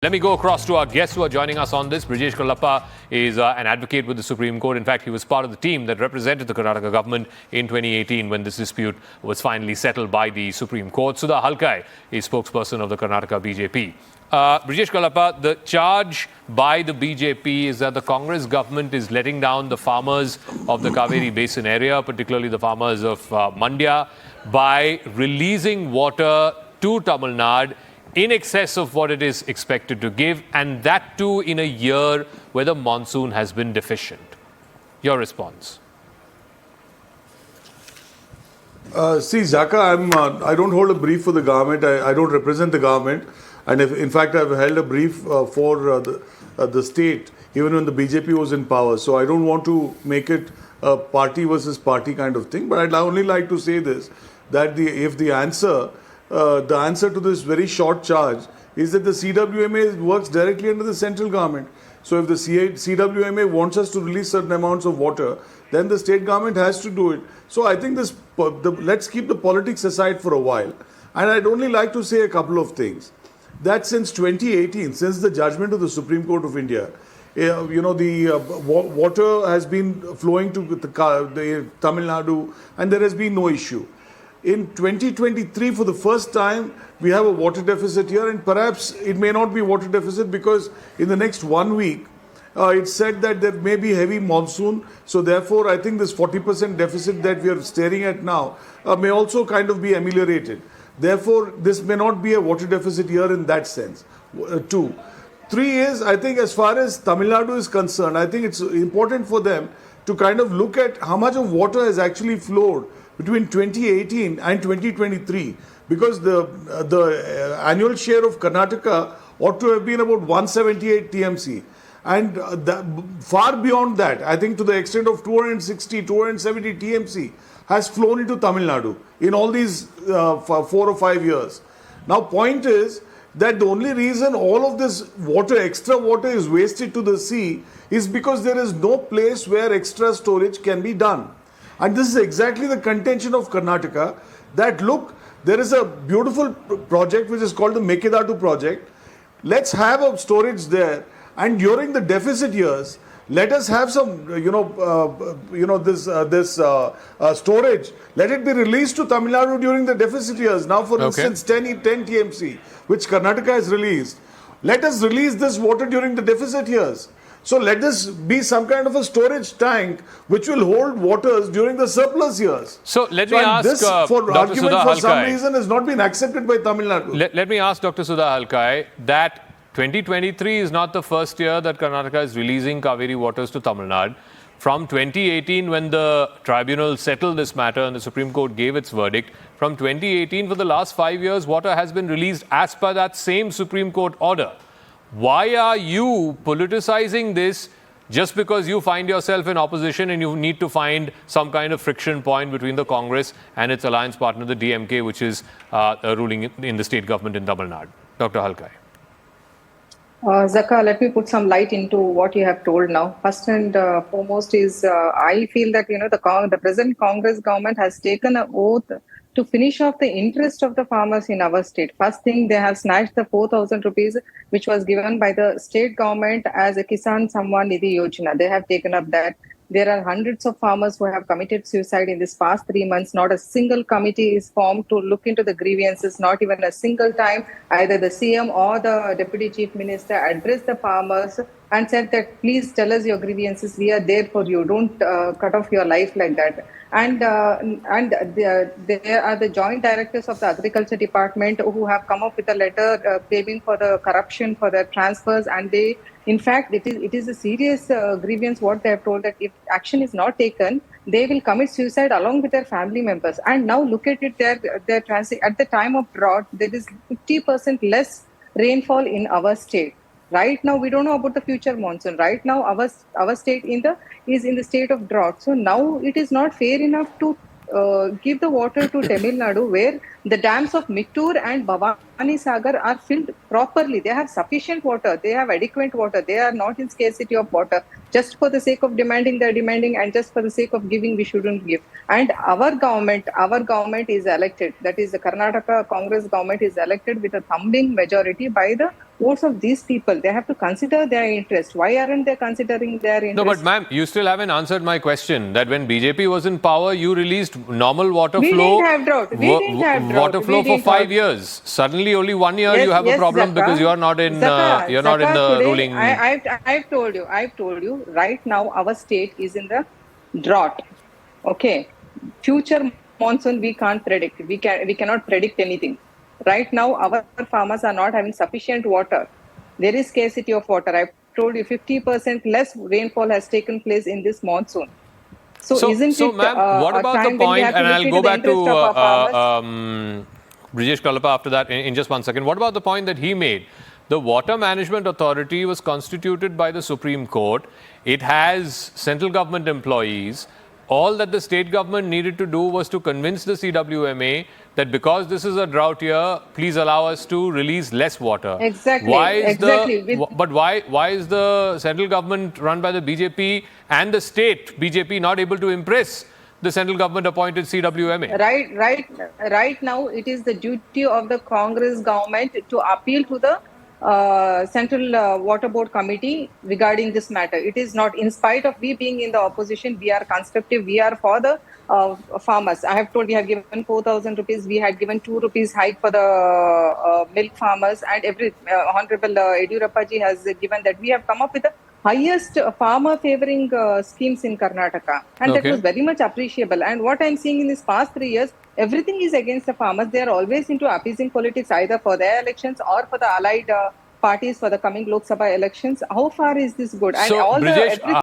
Let me go across to our guests who are joining us on this. Brijesh Kalappa is an advocate with the Supreme Court. In fact, he was part of the team that represented the Karnataka government in 2018 when this dispute was finally settled by the Supreme Court. Sudha Halkai is spokesperson of the Karnataka BJP. Brijesh Kalappa, the charge by the BJP is that the Congress government is letting down the farmers of the Kaveri basin area, particularly the farmers of Mandya, by releasing water to Tamil Nadu in excess of what it is expected to give, and that too in a year where the monsoon has been deficient. Your response? See, Zaka, I don't hold a brief for the government. I don't represent the government. And in fact, I've held a brief for the state, even when the BJP was in power. So I don't want to make it a party versus party kind of thing. But I'd only like to say this, that if the answer to this very short charge is that the CWMA works directly under the central government. So if the CWMA wants us to release certain amounts of water, then the state government has to do it. So I think let's keep the politics aside for a while. And I'd only like to say a couple of things. That since 2018, since the judgment of the Supreme Court of India, the water has been flowing to the Tamil Nadu and there has been no issue. In 2023, for the first time, we have a water deficit here, and perhaps it may not be water deficit because in the next 1 week, it's said that there may be heavy monsoon. So therefore, I think this 40% deficit that we are staring at now may also kind of be ameliorated. Therefore, this may not be a water deficit here in that sense. 2. 3 is, I think as far as Tamil Nadu is concerned, I think it's important for them to kind of look at how much of water has actually flowed between 2018 and 2023, because the annual share of Karnataka ought to have been about 178 TMC. And far beyond that, I think to the extent of 260, 270 TMC has flown into Tamil Nadu in all these 4 or 5 years. Now, point is that the only reason all of this extra water is wasted to the sea is because there is no place where extra storage can be done. And this is exactly the contention of Karnataka, that look, there is a beautiful project which is called the Mekedadu project. Let's have a storage there, and during the deficit years, let us have some, storage. Let it be released to Tamil Nadu during the deficit years. Now, for instance, 10 TMC, which Karnataka has released. Let us release this water during the deficit years. So let this be some kind of a storage tank which will hold waters during the surplus years. So let me ask this, for Dr. argument Sudha for Halkai, some reason has not been accepted by Tamil Nadu. Let me ask Dr. Sudha Halkai that 2023 is not the first year that Karnataka is releasing Kaveri waters to Tamil Nadu. From 2018, when the tribunal settled this matter and the Supreme Court gave its verdict, from 2018 for the last 5 years, water has been released as per that same Supreme Court order. Why are you politicizing this just because you find yourself in opposition and you need to find some kind of friction point between the Congress and its alliance partner, the DMK, which is ruling in the state government in Tamil Nadu? Dr. Halkai. Zaka, let me put some light into what you have told now. First and foremost is I feel that the present Congress government has taken an oath to finish off the interest of the farmers in our state. First thing, they have snatched the 4,000 rupees which was given by the state government as a Kisan Samman Nidhi Yojana. They have taken up that. There are hundreds of farmers who have committed suicide in this past 3 months. Not a single committee is formed to look into the grievances. Not even a single time either the CM or the Deputy Chief Minister addressed the farmers and said that please tell us your grievances. We are there for you. Don't cut off your life like that. And there are the joint directors of the Agriculture Department who have come up with a letter claiming for the corruption for their transfers, and they, in fact, it is a serious grievance what they have told, that if action is not taken, they will commit suicide along with their family members. And now look at it, at the time of drought, there is 50% less rainfall in our state. Right now, we don't know about the future monsoon. Right now, our state is in the state of drought. So now it is not fair enough to give the water to Tamil Nadu, where the dams of Mittur and Bhavani Sagar are filled properly. They have sufficient water. They have adequate water. They are not in scarcity of water. Just for the sake of demanding, they're demanding, and just for the sake of giving, we shouldn't give. And our government is elected. That is, the Karnataka Congress government is elected with a thumping majority by the votes of these people. They have to consider their interest. Why aren't they considering their interest? No, but ma'am, you still haven't answered my question. That when BJP was in power, you released normal water We flow. didn't have drought. We didn't have drought. Water flow We for didn't 5 have- years. Suddenly, only 1 year Yes, you have a yes, problem Zaka. because you are not in. Zaka, You're not in Zaka, the today, ruling. I've told you. Right now, our state is in the drought. Okay, future monsoon we can't predict. We cannot predict anything. Right now, our farmers are not having sufficient water. There is scarcity of water. I've told you 50% less rainfall has taken place in this monsoon. So, isn't it ma'am, what a about the time when we point? have to And look I'll into go the back to interest of our farmers? Brijesh Kalappa after that in just 1 second. What about the point that he made? The Water Management Authority was constituted by the Supreme Court. It has central government employees. All that the state government needed to do was to convince the CWMA that because this is a drought year, please allow us to release less water. Exactly. But why is the central government run by the BJP and the state BJP not able to impress the central government appointed CWMA? Right now, it is the duty of the Congress government to appeal to the Central Water Board Committee regarding this matter. It is not, in spite of we being in the opposition, we are constructive. We are for the farmers. I have told we have given 4,000 rupees. We had given 2 rupees hike for the milk farmers, and Honorable Yediyurappa ji has given that. We have come up with the highest farmer favoring schemes in Karnataka, and that was very much appreciable. And what I'm seeing in these past 3 years, everything is against the farmers. They are always into appeasing politics, either for their elections or for the allied parties for the coming Lok Sabha elections. How far is this good? And So, all Brijesh, everything